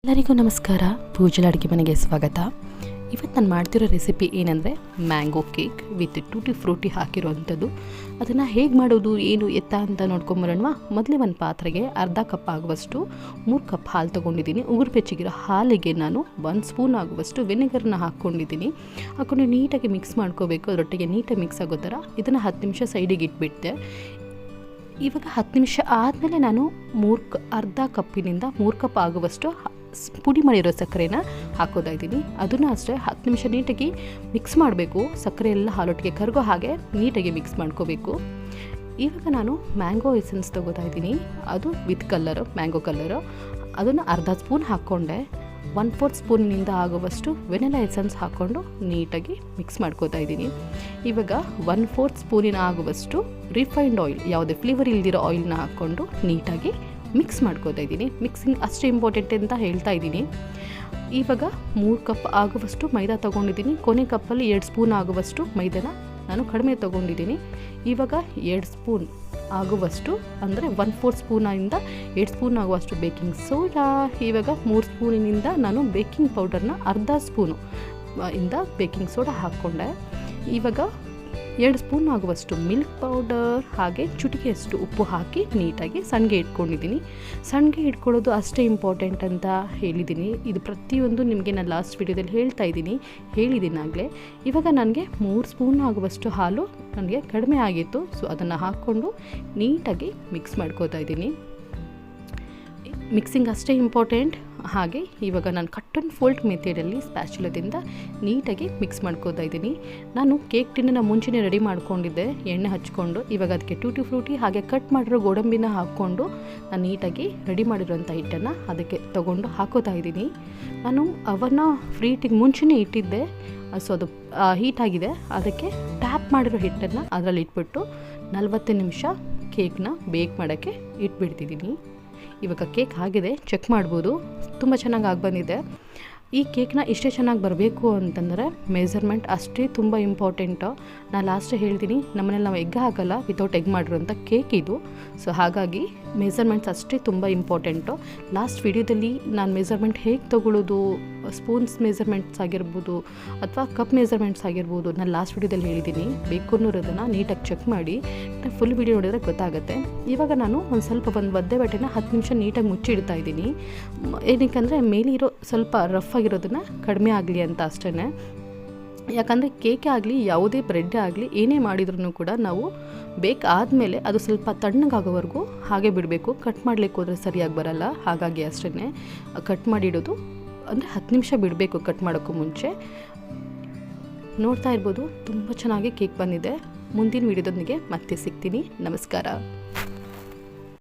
ಎಲ್ಲರಿಗೂ ನಮಸ್ಕಾರ. ಪೂಜಲ ಅಡುಗೆ ಮನೆಗೆ ಸ್ವಾಗತ. ಇವತ್ತು ನಾನು ಮಾಡ್ತಿರೋ ರೆಸಿಪಿ ಏನಂದರೆ mango cake with tutti frutti ಹಾಕಿರೋವಂಥದ್ದು. ಅದನ್ನು ಹೇಗೆ ಮಾಡೋದು ಏನು ಎತ್ತ ಅಂತ ನೋಡ್ಕೊಂಬರೋಣ. ಮೊದಲೇ ಒಂದು ಪಾತ್ರೆಗೆ ಅರ್ಧ ಕಪ್ ಆಗುವಷ್ಟು 3 ಕಪ್ ಹಾಲು ತೊಗೊಂಡಿದ್ದೀನಿ. ಉಗುರು ಬೆಚ್ಚಗಿರೋ ಹಾಲಿಗೆ ನಾನು 1 ಸ್ಪೂನ್ ಆಗುವಷ್ಟು ವಿನೆಗರ್ನ ಹಾಕ್ಕೊಂಡು ನೀಟಾಗಿ ಮಿಕ್ಸ್ ಮಾಡ್ಕೋಬೇಕು. ಅದರೊಟ್ಟಿಗೆ ನೀಟಾಗಿ ಮಿಕ್ಸ್ ಆಗೋ ಥರ ಇದನ್ನು 10 ನಿಮಿಷ ಸೈಡಿಗೆ ಇಟ್ಬಿಟ್ಟೆ. ಇವಾಗ 10 ನಿಮಿಷ ಆದಮೇಲೆ ನಾನು ಅರ್ಧ ಕಪ್ಪಿನಿಂದ 3 ಕಪ್ ಆಗುವಷ್ಟು ಪುಡಿ ಮಾಡಿರೋ ಸಕ್ಕರೆನ ಹಾಕೋತಾ ಇದ್ದೀನಿ. ಅದನ್ನು ಅಷ್ಟೇ 10 ನಿಮಿಷ ನೀಟಾಗಿ ಮಿಕ್ಸ್ ಮಾಡಬೇಕು. ಸಕ್ಕರೆ ಎಲ್ಲ ಹಾಲೊಟ್ಟಿಗೆ ಕರಗೋ ಹಾಗೆ ನೀಟಾಗಿ ಮಿಕ್ಸ್ ಮಾಡ್ಕೋಬೇಕು. ಇವಾಗ ನಾನು ಮ್ಯಾಂಗೋ ಎಸೆನ್ಸ್ ತೊಗೋತಾ ಇದ್ದೀನಿ. ಅದು ವಿತ್ ಕಲರು, ಮ್ಯಾಂಗೋ ಕಲರು. ಅದನ್ನು ಅರ್ಧ ಸ್ಪೂನ್ ಹಾಕ್ಕೊಂಡೆ. 1/4 ಸ್ಪೂನಿನಿಂದ ಆಗುವಷ್ಟು ವೆನಿಲಾ ಎಸೆನ್ಸ್ ಹಾಕ್ಕೊಂಡು ನೀಟಾಗಿ ಮಿಕ್ಸ್ ಮಾಡ್ಕೋತಾ ಇದ್ದೀನಿ. ಇವಾಗ 1/4 ಸ್ಪೂನಿನ ಆಗುವಷ್ಟು ರಿಫೈನ್ಡ್ ಆಯಿಲ್, ಯಾವುದೇ ಫ್ಲೇವರ್ ಇಲ್ದಿರೋ ಆಯಿಲ್ನ ಹಾಕ್ಕೊಂಡು ನೀಟಾಗಿ ಮಿಕ್ಸ್ ಮಾಡ್ಕೋತಾ ಇದ್ದೀನಿ. ಮಿಕ್ಸಿಂಗ್ ಅಷ್ಟೇ ಇಂಪಾರ್ಟೆಂಟ್ ಅಂತ ಹೇಳ್ತಾ ಇದ್ದೀನಿ. ಇವಾಗ 3 ಕಪ್ ಆಗುವಷ್ಟು ಮೈದಾ ತೊಗೊಂಡಿದ್ದೀನಿ. ಕೊನೆ ಕಪ್ಪಲ್ಲಿ 2 ಸ್ಪೂನ್ ಆಗುವಷ್ಟು ಮೈದಾನ ನಾನು ಕಡಿಮೆ ತೊಗೊಂಡಿದ್ದೀನಿ. ಇವಾಗ 2 ಸ್ಪೂನ್ ಆಗುವಷ್ಟು ಅಂದರೆ 1/4 ಸ್ಪೂನಿಂದ 2 ಸ್ಪೂನ್ ಆಗುವಷ್ಟು ಬೇಕಿಂಗ್ ಸೋಡಾ. ಇವಾಗ 3 ಸ್ಪೂನಿನಿಂದ ನಾನು ಬೇಕಿಂಗ್ ಪೌಡರ್ನ ಅರ್ಧ ಸ್ಪೂನು ಇಂದ ಬೇಕಿಂಗ್ ಸೋಡಾ ಹಾಕ್ಕೊಂಡೆ. ಇವಾಗ 2 ಸ್ಪೂನ್ ಆಗುವಷ್ಟು ಮಿಲ್ಕ್ ಪೌಡರ್ ಹಾಗೆ ಚುಟಿಕೆಯಷ್ಟು ಉಪ್ಪು ಹಾಕಿ ನೀಟಾಗಿ ಸಣ್ಣಗೆ ಇಟ್ಕೊಂಡಿದ್ದೀನಿ. ಸಣ್ಣಗೆ ಇಟ್ಕೊಳ್ಳೋದು ಅಷ್ಟೇ ಇಂಪಾರ್ಟೆಂಟ್ ಅಂತ ಹೇಳಿದ್ದೀನಿ. ಇದು ಪ್ರತಿಯೊಂದು ನಿಮಗೆ ನಾನು ಲಾಸ್ಟ್ ವಿಡಿಯೋದಲ್ಲಿ ಹೇಳಿದ್ದೀನಿ ಆಗಲೇ. ಇವಾಗ ನನಗೆ 3 ಸ್ಪೂನ್ ಆಗುವಷ್ಟು ಹಾಲು ನನಗೆ ಕಡಿಮೆ ಆಗಿತ್ತು. ಸೊ ಅದನ್ನು ಹಾಕ್ಕೊಂಡು ನೀಟಾಗಿ ಮಿಕ್ಸ್ ಮಾಡ್ಕೋತಾ ಇದ್ದೀನಿ. ಮಿಕ್ಸಿಂಗ್ ಅಷ್ಟೇ ಇಂಪಾರ್ಟೆಂಟ್. ಹಾಗೆ ಇವಾಗ ನಾನು ಕಟ್ ಆ್ಯಂಡ್ ಫೋಲ್ಡ್ ಮೆಥಡಲ್ಲಿ ಸ್ಪ್ಯಾಚುಲದಿಂದ ನೀಟಾಗಿ ಮಿಕ್ಸ್ ಮಾಡ್ಕೋತಾ ಇದ್ದೀನಿ. ನಾನು ಕೇಕ್ ಟಿನ್ನನ್ನು ಮುಂಚೆನೇ ರೆಡಿ ಮಾಡ್ಕೊಂಡಿದ್ದೆ ಎಣ್ಣೆ ಹಚ್ಕೊಂಡು. ಇವಾಗ ಅದಕ್ಕೆ ಟೂಟಿ ಫ್ರೂಟಿ ಹಾಗೆ ಕಟ್ ಮಾಡಿರೋ ಗೋಡಂಬಿನ ಹಾಕ್ಕೊಂಡು ನಾನು ನೀಟಾಗಿ ರೆಡಿ ಮಾಡಿರೋಂಥ ಹಿಟ್ಟನ್ನು ಅದಕ್ಕೆ ತೊಗೊಂಡು ಹಾಕೋತಾ ಇದ್ದೀನಿ. ನಾನು ಅವನ್ನ ಫ್ರೀಟಿಗೆ ಮುಂಚೆನೇ ಇಟ್ಟಿದ್ದೆ. ಸೊ ಅದು ಹೀಟಾಗಿದೆ. ಅದಕ್ಕೆ ಟ್ಯಾಪ್ ಮಾಡಿರೋ ಹಿಟ್ಟನ್ನು ಅದರಲ್ಲಿ ಇಟ್ಬಿಟ್ಟು 40 ನಿಮಿಷ ಕೇಕ್ನ ಬೇಕ್ ಮಾಡೋಕ್ಕೆ ಇಟ್ಬಿಡ್ತಿದ್ದೀನಿ. ಇವಾಗ ಕೇಕ್ ಆಗಿದೆ, ಚೆಕ್ ಮಾಡ್ಬೋದು. ತುಂಬ ಚೆನ್ನಾಗಿ ಬಂದಿದೆ. ಈ ಕೇಕ್ನ ಇಷ್ಟೇ ಚೆನ್ನಾಗಿ ಬರಬೇಕು ಅಂತಂದರೆ ಮೆಜರ್ಮೆಂಟ್ ಅಷ್ಟೇ ತುಂಬ ಇಂಪಾರ್ಟೆಂಟು. ನಾನು ಲಾಸ್ಟೇ ಹೇಳ್ತೀನಿ, ನಮ್ಮನೇಲಿ ನಾವು ಎಗ್ ಹಾಕಲ್ಲ, ವಿತೌಟ್ ಎಗ್ ಮಾಡಿರೋಂಥ ಕೇಕ್ ಇದು. ಸೊ ಹಾಗಾಗಿ ಮೆಜರ್ಮೆಂಟ್ಸ್ ಅಷ್ಟೇ ತುಂಬ ಇಂಪಾರ್ಟೆಂಟು. ಲಾಸ್ಟ್ ವಿಡಿಯೋದಲ್ಲಿ ನಾನು ಮೆಜರ್ಮೆಂಟ್ ಹೇಗೆ ತೊಗೊಳ್ಳೋದು, ಸ್ಪೂನ್ಸ್ ಮೆಜರ್ಮೆಂಟ್ಸ್ ಆಗಿರ್ಬೋದು ಅಥವಾ ಕಪ್ ಮೆಜರ್ಮೆಂಟ್ಸ್ ಆಗಿರ್ಬೋದು, ನಾನು ಲಾಸ್ಟ್ ವಿಡಿಯೋದಲ್ಲಿ ಹೇಳಿದ್ದೀನಿ. ಬೇಕು ಅನ್ನೋದನ್ನು ನೀಟಾಗಿ ಚೆಕ್ ಮಾಡಿ ಫುಲ್ ವಿಡಿಯೋ ನೋಡಿದ್ರೆ ಗೊತ್ತಾಗುತ್ತೆ. ಇವಾಗ ನಾನು ಒಂದು ಒದ್ದೆ ಬಟ್ಟೆನ 10 ನಿಮಿಷ ನೀಟಾಗಿ ಮುಚ್ಚಿಡ್ತಾ ಇದ್ದೀನಿ. ಏನಕ್ಕೆ ಮೇಲಿರೋ ಸ್ವಲ್ಪ ರಫ್ ಆಗಿರೋದನ್ನು ಕಡಿಮೆ ಆಗಲಿ ಅಂತ ಅಷ್ಟೇ. ಯಾಕಂದರೆ ಕೇಕೆ ಆಗಲಿ ಯಾವುದೇ ಬ್ರೆಡ್ ಆಗಲಿ ಏನೇ ಮಾಡಿದ್ರೂ ಕೂಡ ನಾವು ಬೇಕಾದಮೇಲೆ ಅದು ಸ್ವಲ್ಪ ತಣ್ಣಗಾಗೋವರೆಗೂ ಹಾಗೆ ಬಿಡಬೇಕು. ಕಟ್ ಮಾಡಲಿಕ್ಕೆ ಹೋದರೆ ಸರಿಯಾಗಿ ಬರಲ್ಲ. ಹಾಗಾಗಿ ಅಷ್ಟೇ ಕಟ್ ಮಾಡಿಡೋದು ಅಂದರೆ 10 ನಿಮಿಷ ಬಿಡಬೇಕು ಕಟ್ ಮಾಡೋಕ್ಕೂ ಮುಂಚೆ. ನೋಡ್ತಾ ಇರ್ಬೋದು ತುಂಬ ಚೆನ್ನಾಗಿ ಕೇಕ್ ಬಂದಿದೆ. ಮುಂದಿನ ವಿಡಿಯೋದೊಂದಿಗೆ ಮತ್ತೆ ಸಿಗ್ತೀನಿ. ನಮಸ್ಕಾರ.